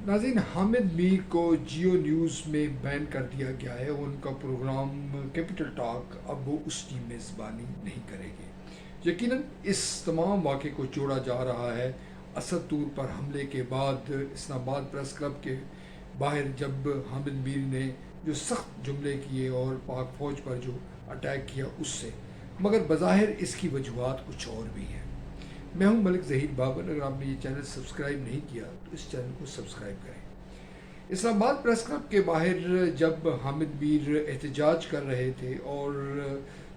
नाज़रीन, हामिद मीर को जियो न्यूज़ में बैन कर दिया गया है। उनका प्रोग्राम कैपिटल टॉक अब वो उसकी मेज़बानी नहीं करेंगे। यकीनन इस तमाम वाक़े को जोड़ा जा रहा है असद तूर पर हमले के बाद इस्लामाबाद प्रेस क्लब के बाहर जब हामिद मीर ने जो सख्त जुमले किए और पाक फ़ौज पर जो अटैक किया उससे, मगर बज़ाहिर इसकी वजूहात कुछ और भी हैं। मैं हूं मलिक ज़हीर बाबर। अगर आपने ये चैनल सब्सक्राइब नहीं किया तो इस चैनल को सब्सक्राइब करें। इस्लामाबाद प्रेस क्लब के बाहर जब हामिद मीर एहतजाज कर रहे थे और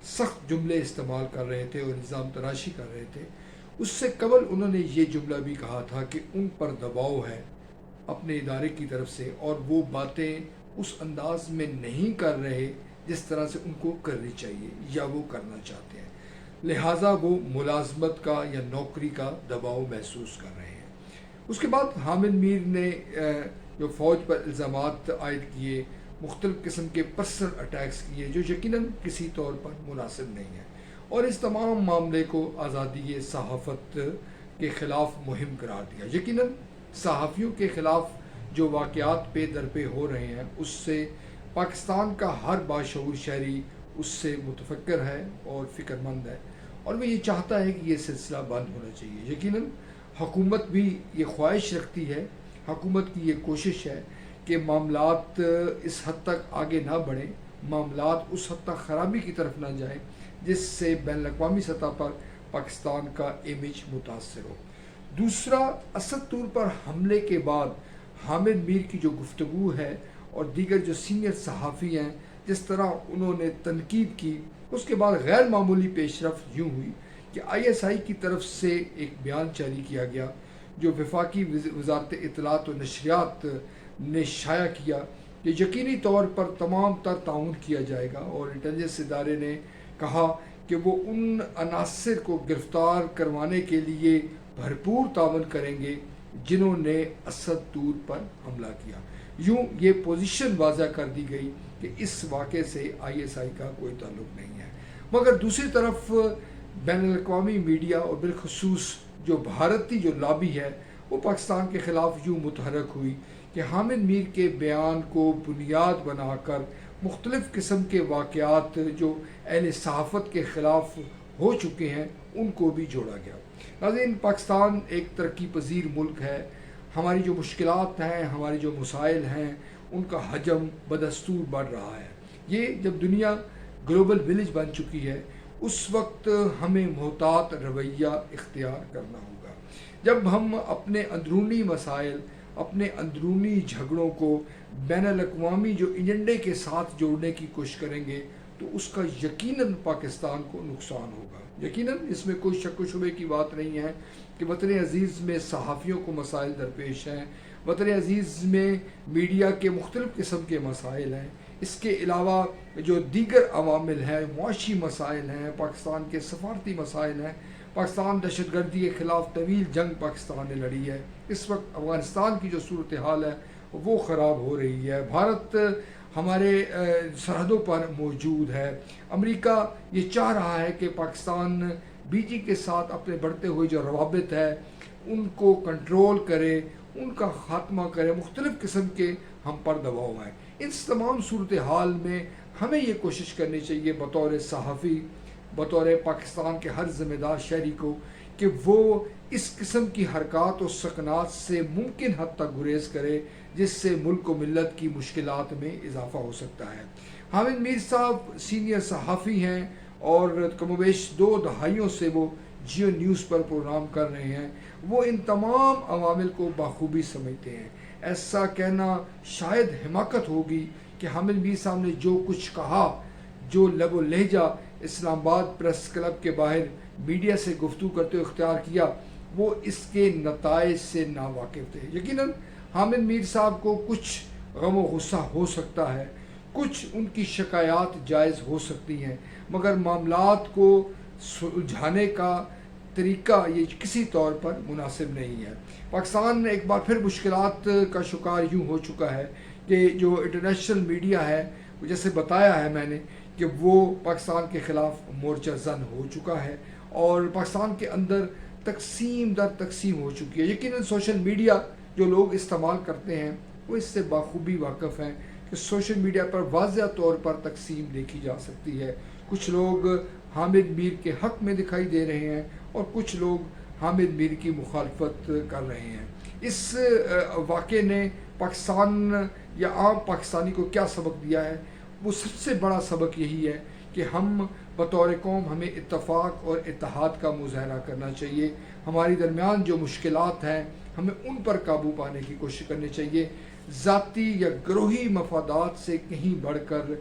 सख्त जुमले इस्तेमाल कर रहे थे और इल्ज़ाम तराशी कर रहे थे, उससे कबल उन्होंने ये जुमला भी कहा था कि उन पर दबाव है अपने इदारे की तरफ से और वो बातें उस अंदाज में नहीं कर रहे जिस तरह से उनको करनी चाहिए या वो करना चाहते हैं, लिहाजा वो मुलाजमत का या नौकरी का दबाव महसूस कर रहे हैं। उसके बाद हामिद मीर ने जो फ़ौज पर इल्ज़ामात आयद किए, मुख्तलिफ़ किस्म के पर्सनल अटैक्स किए जो यकीनन किसी तौर पर मुनासिब नहीं है, और इस तमाम मामले को आज़ादी सहाफ़त के ख़िलाफ़ मुहिम करार दिया। यकीनन सहाफ़ियों के ख़िलाफ़ जो वाक़यात पे दर पे हो रहे हैं उससे पाकिस्तान का हर बाशऊर शहरी उससे मुतफक्र है और फ़िक्रमंद है, और वो ये चाहता है कि ये सिलसिला बंद होना चाहिए। यकीनन हुकूमत भी ये ख्वाहिश रखती है, हुकूमत की ये कोशिश है कि मामलात इस हद तक आगे ना बढ़ें, मामलात उस हद तक ख़राबी की तरफ ना जाएं जिससे बैनुल-अक़वामी सतह पर पाकिस्तान का इमेज मुतासर हो। दूसरा, असद तूर पर हमले के बाद हामिद मीर की जो गुफ्तगू है और दीगर जो सीनियर सहाफ़ी हैं जिस तरह उन्होंने तनकीद की, उसके बाद गैर मामूली पेशरफ यूँ हुई कि ISI की तरफ से एक बयान जारी किया गया जो वफाकी वज़ारत इत्तलात और नशरियात ने शाया किया कि यकीनी तौर पर तमाम तर ताउन किया जाएगा, और इंटेलिजेंस इदारे ने कहा कि वो उन अनासर को गिरफ़्तार करवाने के लिए भरपूर तावन करेंगे जिन्होंने असद तूर पर हमला किया। यूँ ये पोजीशन वाज़ा कर दी गई कि इस वाक़े से ISI का कोई ताल्लुक़ नहीं है। मगर दूसरी तरफ बैनुल-अक़वामी मीडिया और बिलखुसूस जो भारतीय जो लॉबी है वो पाकिस्तान के ख़िलाफ़ यूँ मुतहरक हुई कि हामिद मीर के बयान को बुनियाद बनाकर मुख्तलिफ़ किस्म के वाक़यात जो अहले सहाफ़त के ख़िलाफ़ हो चुके हैं उनको भी जोड़ा गया। नाज़रीन, पाकिस्तान एक तरक्की पजीर मुल्क है। हमारी जो मुश्किलात हैं, हमारी जो मसाइल हैं, उनका हजम बदस्तूर बढ़ रहा है। ये जब दुनिया ग्लोबल विलेज बन चुकी है उस वक्त हमें मोहतात रवैया इख्तियार करना होगा। जब हम अपने अंदरूनी मसाइल, अपने अंदरूनी झगड़ों को बैनुल-अक़वामी जो एजेंडे के साथ जोड़ने की कोशिश करेंगे तो उसका यकीनन पाकिस्तान को नुकसान होगा। यकीनन इसमें कोई शक व शुबे की बात नहीं है कि वतन अज़ीज़ में सहाफ़ियों को मसाइल दरपेश हैं, वतन अज़ीज़ में मीडिया के मुख्तलिफ़ किस्म के मसाइल हैं। इसके अलावा जो दीगर अवामिल हैं, मुआशी मसाइल हैं, पाकिस्तान के सफारती मसाइल हैं। पाकिस्तान दहशतगर्दी के ख़िलाफ़ तवील जंग पाकिस्तान ने लड़ी है। इस वक्त अफ़गानिस्तान की जो सूरत हाल है वो ख़राब हो रही है। भारत हमारे सरहदों पर मौजूद है। अमेरिका ये चाह रहा है कि पाकिस्तान बीजी के साथ अपने बढ़ते हुए जो रवाबित है उनको कंट्रोल करे, उनका ख़ात्मा करे, मुख्तलिफ़ किस्म के हम पर दबाव आए। इस तमाम सूरत हाल में हमें ये कोशिश करनी चाहिए बतौर सहाफ़ी, बतौर पाकिस्तान के हर ज़िम्मेदार शहरी को कि वो इस किस्म की हरकत और सकनात से मुमकिन हद तक गुरेज करे जिससे मुल्क व मिल्लत की मुश्किलात में इजाफ़ा हो सकता है। हामिद मीर साहब सीनियर सहाफ़ी हैं और कमोबेश 2 दहाइयों से वो जियो न्यूज़ पर प्रोग्राम कर रहे हैं। वो इन तमाम अवामिल को बाखूबी समझते हैं। ऐसा कहना शायद हिमाकत होगी कि हामिद मीर साहब ने जो कुछ कहा, जो लबो लहजा इस्लामाबाद प्रेस क्लब के बाहर मीडिया से गुफ्तगू करते हुए इख्तियार किया, वो इसके नताइज से नावाकिफ़ थे। यकीनन हामिद मीर साहब को कुछ गम व गुस्सा हो सकता है, कुछ उनकी शिकायत जायज़ हो सकती हैं, मगर मामलात को सुलझाने का तरीका ये किसी तौर पर मुनासिब नहीं है। पाकिस्तान एक बार फिर मुश्किलात का शिकार यूँ हो चुका है कि जो इंटरनेशनल मीडिया है, जैसे बताया है मैंने, कि वो पाकिस्तान के ख़िलाफ़ मोर्चा जन हो चुका है और पाकिस्तान के अंदर तकसीम दर तकसीम हो चुकी है। यकीनन सोशल मीडिया جو لوگ استعمال کرتے ہیں وہ اس سے بخوبی واقف ہیں کہ سوشل میڈیا پر واضح طور پر تقسیم دیکھی جا سکتی ہے. کچھ لوگ حامد میر کے حق میں دکھائی دے رہے ہیں اور کچھ لوگ حامد میر کی مخالفت کر رہے ہیں. اس واقعے نے پاکستان یا عام پاکستانی کو کیا سبق دیا ہے؟ وہ سب سے بڑا سبق یہی ہے کہ ہم بطور قوم ہمیں اتفاق اور اتحاد کا مظاہرہ کرنا چاہیے. ہماری درمیان جو مشکلات ہیں ہمیں ان پر قابو پانے کی کوشش کرنی چاہیے. ذاتی یا گروہی مفادات سے کہیں بڑھ کر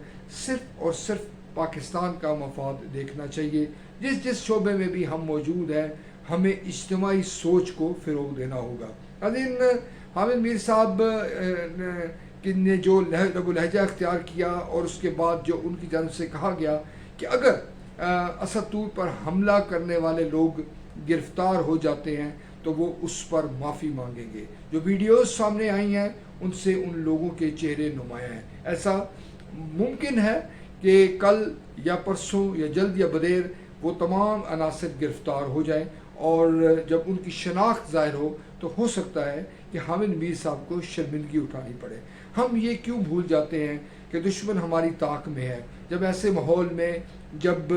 صرف اور صرف پاکستان کا مفاد دیکھنا چاہیے. جس شعبے میں بھی ہم موجود ہیں ہمیں اجتماعی سوچ کو فروغ دینا ہوگا. حامد میر صاحب نے جو لب و لہجہ اختیار کیا اور اس کے بعد جو ان کی جانب سے کہا گیا کہ اگر اسد طور پر حملہ کرنے والے لوگ گرفتار ہو جاتے ہیں تو وہ اس پر معافی مانگیں گے. جو ویڈیوز سامنے آئی ہیں ان سے ان لوگوں کے چہرے نمایاں ہیں. ایسا ممکن ہے کہ کل یا پرسوں یا جلد یا بدیر وہ تمام عناصر گرفتار ہو جائیں اور جب ان کی شناخت ظاہر ہو تو سکتا ہے کہ حامد میر صاحب کو شرمندگی اٹھانی پڑے. ہم یہ کیوں بھول جاتے ہیں کہ دشمن ہماری طاق میں ہے؟ جب ایسے ماحول میں جب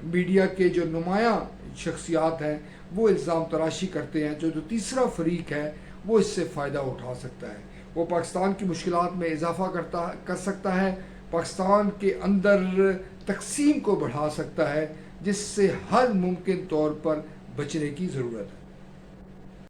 میڈیا کے جو نمایاں شخصیات ہیں وہ الزام تراشی کرتے ہیں، جو تیسرا فریق ہے وہ اس سے فائدہ اٹھا سکتا ہے. وہ پاکستان کی مشکلات میں اضافہ کر سکتا ہے، پاکستان کے اندر تقسیم کو بڑھا سکتا ہے، جس سے ہر ممکن طور پر بچنے کی ضرورت ہے.